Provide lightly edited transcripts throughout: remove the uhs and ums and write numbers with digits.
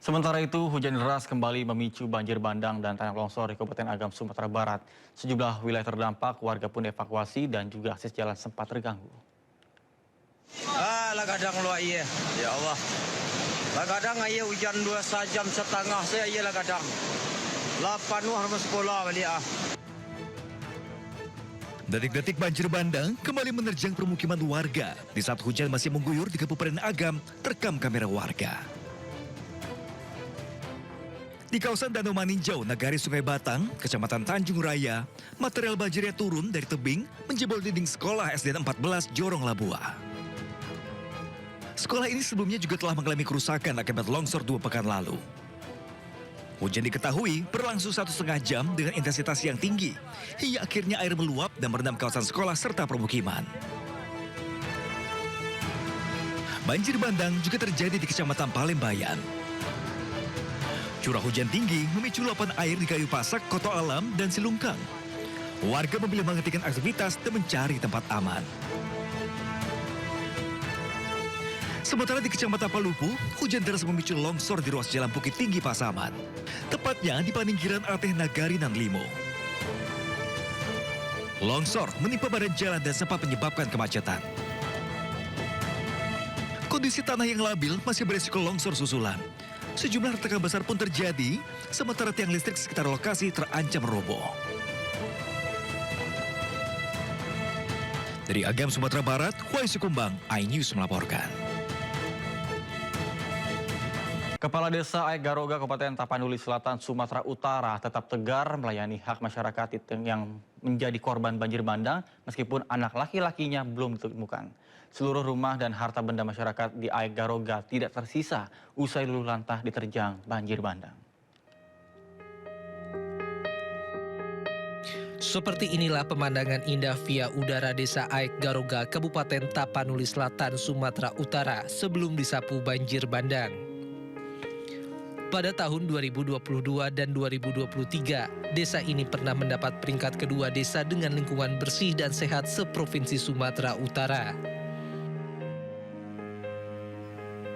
Sementara itu, hujan deras kembali memicu banjir bandang dan tanah longsor di Kabupaten Agam, Sumatera Barat. Sejumlah wilayah terdampak, warga pun evakuasi dan juga akses jalan sempat terganggu. Lah kadang luar iya, ya Allah. Lah kadang iya hujan 2,5 jam saya iya lah kadang. 8 harus sekolah balik ah. Detik-detik banjir bandang kembali menerjang permukiman warga di saat hujan masih mengguyur di Kabupaten Agam terekam kamera warga. Di kawasan Danau Maninjau, Nagari Sungai Batang, Kecamatan Tanjung Raya, material banjirnya turun dari tebing menjebol dinding sekolah SDN 14 Jorong Labua. Sekolah ini sebelumnya juga telah mengalami kerusakan akibat longsor 2 pekan lalu. Hujan diketahui berlangsung 1,5 jam dengan intensitas yang tinggi, hingga akhirnya air meluap dan merendam kawasan sekolah serta permukiman. Banjir bandang juga terjadi di Kecamatan Palembayan. Curah hujan tinggi memicu luapan air di Kayu Pasak, Koto Alam, dan Silungkang. Warga memilih menghentikan aktivitas dan mencari tempat aman. Sementara di Kecamatan Palupu, hujan deras memicu longsor di ruas jalan Bukit Tinggi Pasaman. Tepatnya di Paninggiran Ateh Nagari dan Limo. Longsor menimpa badan jalan dan sempat menyebabkan kemacetan. Kondisi tanah yang labil masih beresiko longsor susulan. Sejumlah retakan besar pun terjadi, sementara tiang listrik sekitar lokasi terancam roboh. Dari Agam, Sumatera Barat, Wai Sukumbang, iNews melaporkan. Kepala Desa Aek Garoga, Kabupaten Tapanuli Selatan, Sumatera Utara tetap tegar melayani hak masyarakat yang menjadi korban banjir bandang meskipun anak laki-lakinya belum ditemukan. Seluruh rumah dan harta benda masyarakat di Aek Garoga tidak tersisa usai luluh lantah diterjang banjir bandang. Seperti inilah pemandangan indah via udara Desa Aek Garoga, Kabupaten Tapanuli Selatan, Sumatera Utara sebelum disapu banjir bandang. Pada tahun 2022 dan 2023, desa ini pernah mendapat peringkat kedua desa dengan lingkungan bersih dan sehat seprovinsi Sumatera Utara.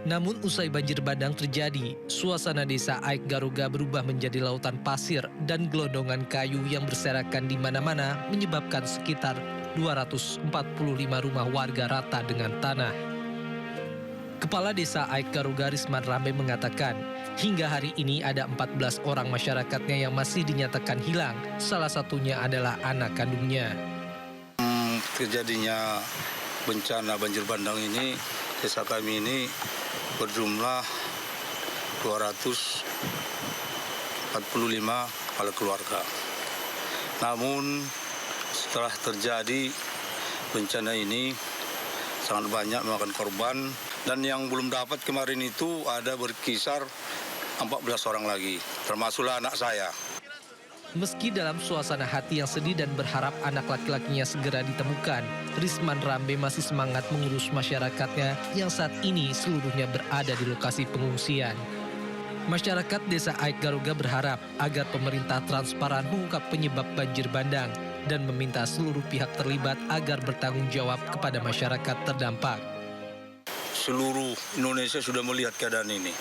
Namun usai banjir bandang terjadi, suasana desa Aek Garoga berubah menjadi lautan pasir dan gelondongan kayu yang berserakan di mana-mana menyebabkan sekitar 245 rumah warga rata dengan tanah. Kepala Desa Aek Garoga Risman Rambe mengatakan, hingga hari ini ada 14 orang masyarakatnya yang masih dinyatakan hilang, salah satunya adalah anak kandungnya. Terjadinya bencana banjir bandang ini, desa kami ini berjumlah 245 kepala keluarga. Namun setelah terjadi bencana ini sangat banyak memakan korban, dan yang belum dapat kemarin itu ada berkisar 14 orang lagi, termasuklah anak saya. Meski dalam suasana hati yang sedih dan berharap anak laki-lakinya segera ditemukan, Risman Rambe masih semangat mengurus masyarakatnya yang saat ini seluruhnya berada di lokasi pengungsian. Masyarakat Desa Aek Garoga berharap agar pemerintah transparan mengungkap penyebab banjir bandang dan meminta seluruh pihak terlibat agar bertanggung jawab kepada masyarakat terdampak. Seluruh Indonesia sudah melihat keadaan ini.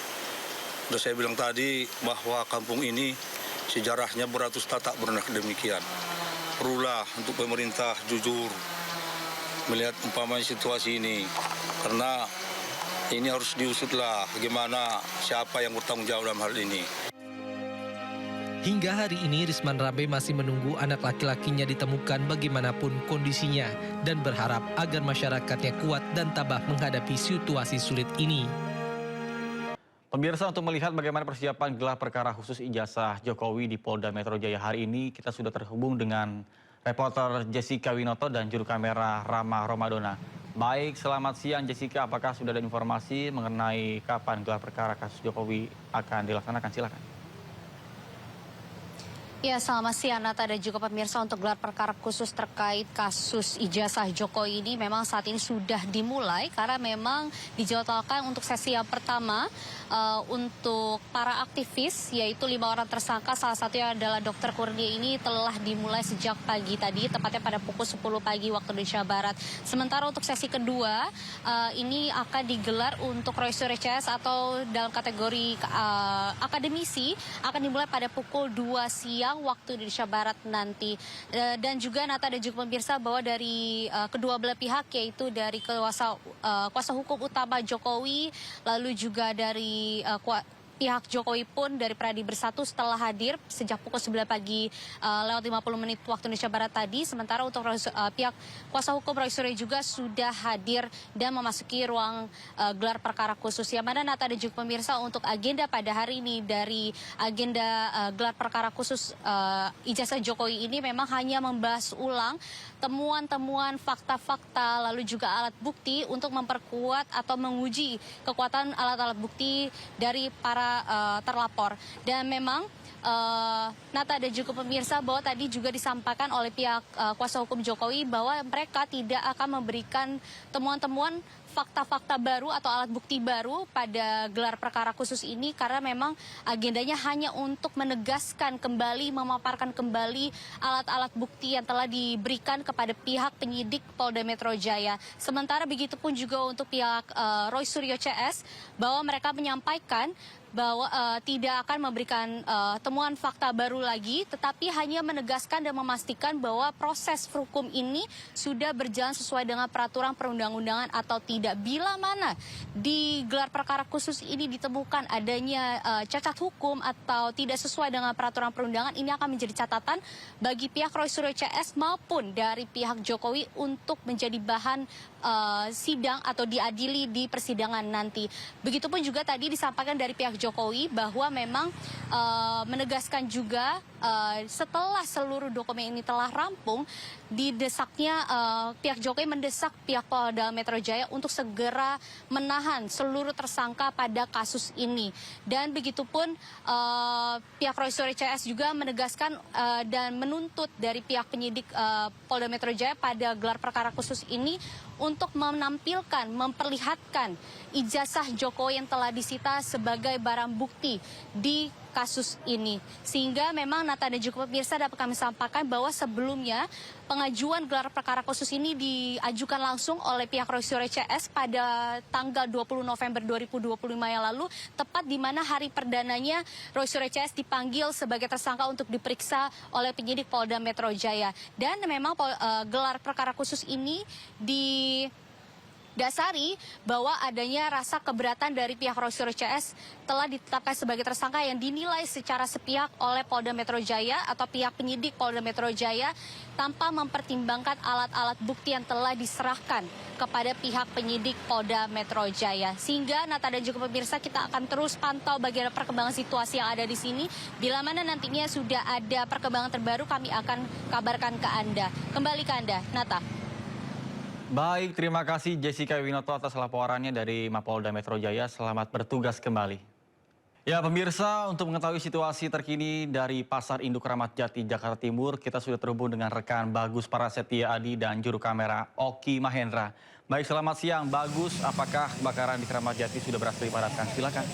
Sudah saya bilang tadi bahwa kampung ini sejarahnya beratus tak pernah demikian. Perlulah untuk pemerintah jujur melihat umpamanya situasi ini, karena ini harus diusutlah bagaimana siapa yang bertanggung jawab dalam hal ini. Hingga hari ini Risman Rambe masih menunggu anak laki-lakinya ditemukan bagaimanapun kondisinya dan berharap agar masyarakatnya kuat dan tabah menghadapi situasi sulit ini. Pemirsa, untuk melihat bagaimana persiapan gelar perkara khusus ijazah Jokowi di Polda Metro Jaya hari ini, kita sudah terhubung dengan reporter Jessica Winoto dan juru kamera Rama Romadona. Baik, selamat siang Jessica, apakah sudah ada informasi mengenai kapan gelar perkara kasus Jokowi akan dilaksanakan? Silakan. Ya, selamat siang Nata dan juga pemirsa. Untuk gelar perkara khusus terkait kasus ijazah Jokowi ini memang saat ini sudah dimulai karena memang dijadwalkan untuk sesi yang pertama untuk para aktivis, yaitu 5 orang tersangka, salah satunya adalah Dr. Kurnia, ini telah dimulai sejak pagi tadi, tepatnya pada pukul 10 pagi waktu Indonesia Barat. Sementara untuk sesi kedua ini akan digelar untuk Roy Suryo CS atau dalam kategori akademisi, akan dimulai pada pukul 2 siang waktu Indonesia Barat nanti. Dan juga Nata dan juga pemirsa bahwa dari kedua belah pihak, yaitu dari kuasa hukum utama Jokowi, lalu juga dari pihak Jokowi pun dari Pradi Bersatu setelah hadir sejak pukul 9 pagi lewat 50 menit waktu Indonesia Barat tadi. Sementara untuk pihak kuasa hukum Roy Suryo juga sudah hadir dan memasuki ruang gelar perkara khusus. Yang mana Nata dan juga pemirsa, untuk agenda pada hari ini dari agenda gelar perkara khusus ijazah Jokowi ini memang hanya membahas ulang temuan-temuan, fakta-fakta, lalu juga alat bukti untuk memperkuat atau menguji kekuatan alat-alat bukti dari para terlapor. Dan memang Nata dan juga pemirsa, bahwa tadi juga disampaikan oleh pihak kuasa hukum Jokowi bahwa mereka tidak akan memberikan temuan-temuan fakta-fakta baru atau alat bukti baru pada gelar perkara khusus ini, karena memang agendanya hanya untuk menegaskan kembali, memaparkan kembali alat-alat bukti yang telah diberikan kepada pihak penyidik Polda Metro Jaya. Sementara begitu pun juga untuk pihak Roy Suryo CS, bahwa mereka menyampaikan bahwa tidak akan memberikan temuan fakta baru lagi, tetapi hanya menegaskan dan memastikan bahwa proses hukum ini sudah berjalan sesuai dengan peraturan perundang-undangan atau tidak. Bila mana di gelar perkara khusus ini ditemukan adanya cacat hukum atau tidak sesuai dengan peraturan perundangan, ini akan menjadi catatan bagi pihak Roy Suryo CS maupun dari pihak Jokowi untuk menjadi bahan sidang atau diadili di persidangan nanti. Begitupun juga tadi disampaikan dari pihak Jokowi bahwa memang menegaskan juga setelah seluruh dokumen ini telah rampung, didesaknya pihak Jokowi mendesak pihak Polda Metro Jaya untuk segera menahan seluruh tersangka pada kasus ini. Dan begitupun pihak Roy Suryo CS juga menegaskan dan menuntut dari pihak penyidik Polda Metro Jaya pada gelar perkara khusus ini untuk menampilkan, memperlihatkan ijazah Jokowi yang telah disita sebagai barang bukti di kasus ini. Sehingga memang Nata dan juga pemirsa dapat kami sampaikan bahwa sebelumnya pengajuan gelar perkara khusus ini diajukan langsung oleh pihak Roy Suryo CS pada tanggal 20 November 2025 yang lalu, tepat di mana hari perdananya Roy Suryo CS dipanggil sebagai tersangka untuk diperiksa oleh penyidik Polda Metro Jaya. Dan memang gelar perkara khusus ini dasari bahwa adanya rasa keberatan dari pihak Roy Suryo CS telah ditetapkan sebagai tersangka yang dinilai secara sepihak oleh Polda Metro Jaya atau pihak penyidik Polda Metro Jaya tanpa mempertimbangkan alat-alat bukti yang telah diserahkan kepada pihak penyidik Polda Metro Jaya. Sehingga Nata dan juga pemirsa, kita akan terus pantau bagaimana perkembangan situasi yang ada di sini. Bila mana nantinya sudah ada perkembangan terbaru, kami akan kabarkan ke Anda. Kembali ke Anda, Nata. Baik, terima kasih Jessica Winoto atas laporannya dari Mapolda Metro Jaya. Selamat bertugas kembali. Ya pemirsa, untuk mengetahui situasi terkini dari Pasar Induk Kramat Jati, Jakarta Timur, kita sudah terhubung dengan rekan Bagus Parasetia Adi dan juru kamera Oki Mahendra. Baik, selamat siang Bagus, apakah kebakaran di Kramat Jati sudah berhasil dipadamkan? Silakan.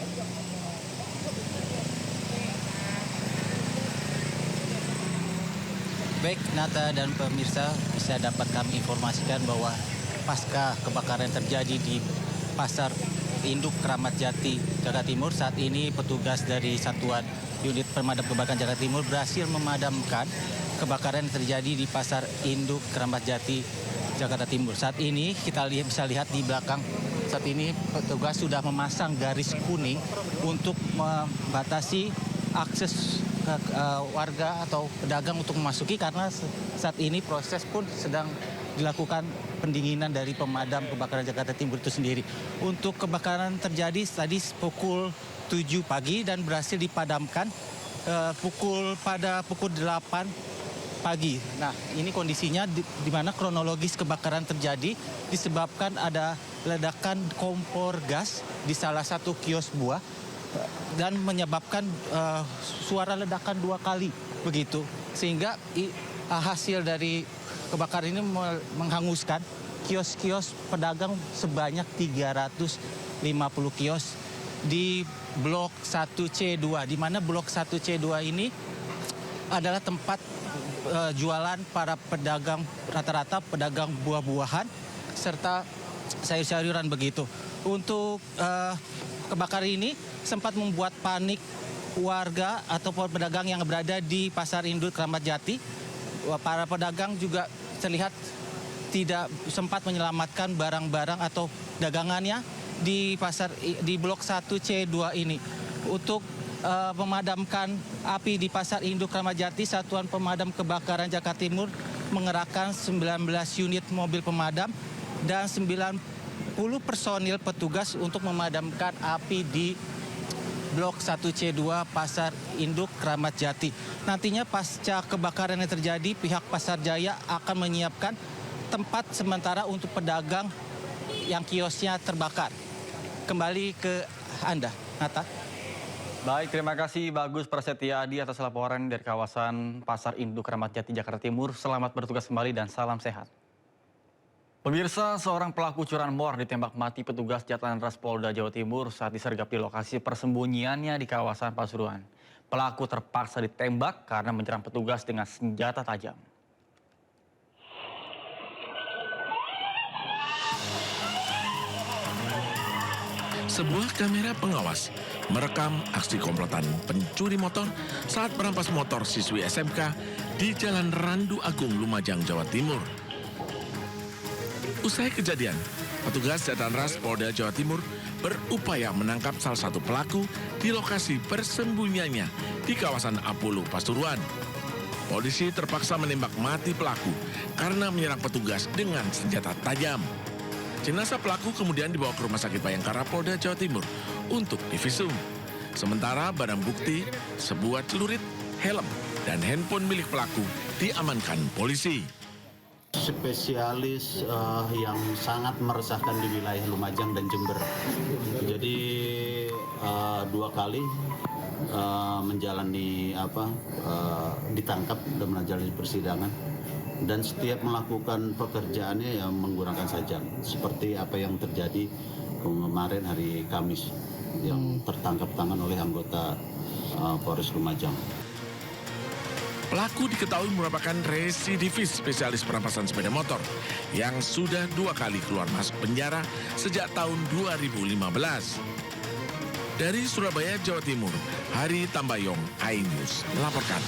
Baik, Nata dan pemirsa, bisa dapat kami informasikan bahwa pasca kebakaran terjadi di Pasar Induk Kramat Jati, Jakarta Timur, saat ini petugas dari Satuan Unit Pemadam Kebakaran Jakarta Timur berhasil memadamkan kebakaran yang terjadi di Pasar Induk Kramat Jati, Jakarta Timur. Saat ini kita bisa lihat di belakang, saat ini petugas sudah memasang garis kuning untuk membatasi akses warga atau pedagang untuk memasuki, karena saat ini proses pun sedang dilakukan pendinginan dari pemadam kebakaran Jakarta Timur itu sendiri. Untuk kebakaran terjadi tadi pukul 7 pagi dan berhasil dipadamkan pada pukul 8 pagi. Nah, ini kondisinya di mana kronologis kebakaran terjadi disebabkan ada ledakan kompor gas di salah satu kios buah dan menyebabkan suara ledakan 2 kali begitu. Sehingga hasil dari kebakaran ini menghanguskan kios-kios pedagang sebanyak 350 kios di Blok 1C2, di mana Blok 1C2 ini adalah tempat jualan para pedagang, rata-rata pedagang buah-buahan serta sayur-sayuran begitu. Untuk kebakaran ini sempat membuat panik warga ataupun pedagang yang berada di Pasar Induk Kramat Jati. Para pedagang juga terlihat tidak sempat menyelamatkan barang-barang atau dagangannya di Blok 1C2 ini. Untuk memadamkan api di Pasar Induk Kramat Jati, Satuan Pemadam Kebakaran Jakarta Timur mengerahkan 19 unit mobil pemadam dan 90 personil petugas untuk memadamkan api di Blok 1C2 Pasar Induk Kramat Jati. Nantinya pasca kebakaran yang terjadi, pihak Pasar Jaya akan menyiapkan tempat sementara untuk pedagang yang kiosnya terbakar. Kembali ke Anda, Nata. Baik, terima kasih Bagus Prasetyadi atas laporan dari kawasan Pasar Induk Kramat Jati, Jakarta Timur. Selamat bertugas kembali dan salam sehat. Pemirsa, seorang pelaku curanmor ditembak mati petugas Jatan Ras Polda Jawa Timur saat disergap di lokasi persembunyiannya di kawasan Pasuruan. Pelaku terpaksa ditembak karena menyerang petugas dengan senjata tajam. Sebuah kamera pengawas merekam aksi komplotan pencuri motor saat merampas motor siswi SMK di Jalan Randu Agung, Lumajang, Jawa Timur. Usai kejadian, petugas Jatan Ras Polda Jawa Timur berupaya menangkap salah satu pelaku di lokasi persembunyiannya di kawasan Apulu, Pasuruan. Polisi terpaksa menembak mati pelaku karena menyerang petugas dengan senjata tajam. Jenazah pelaku kemudian dibawa ke Rumah Sakit Bayangkara Polda Jawa Timur untuk divisum. Sementara barang bukti, sebuah celurit, helm, dan handphone milik pelaku diamankan polisi. Spesialis yang sangat meresahkan di wilayah Lumajang dan Jember. Jadi 2 kali menjalani ditangkap dan menjalani persidangan, dan setiap melakukan pekerjaannya yang menggunakan sajam seperti apa yang terjadi kemarin hari Kamis yang tertangkap tangan oleh anggota Polres Lumajang. Pelaku diketahui merupakan residivis spesialis perampasan sepeda motor yang sudah 2 kali keluar masuk penjara sejak tahun 2015. Dari Surabaya, Jawa Timur, Hari Tambayong, iNews melaporkan.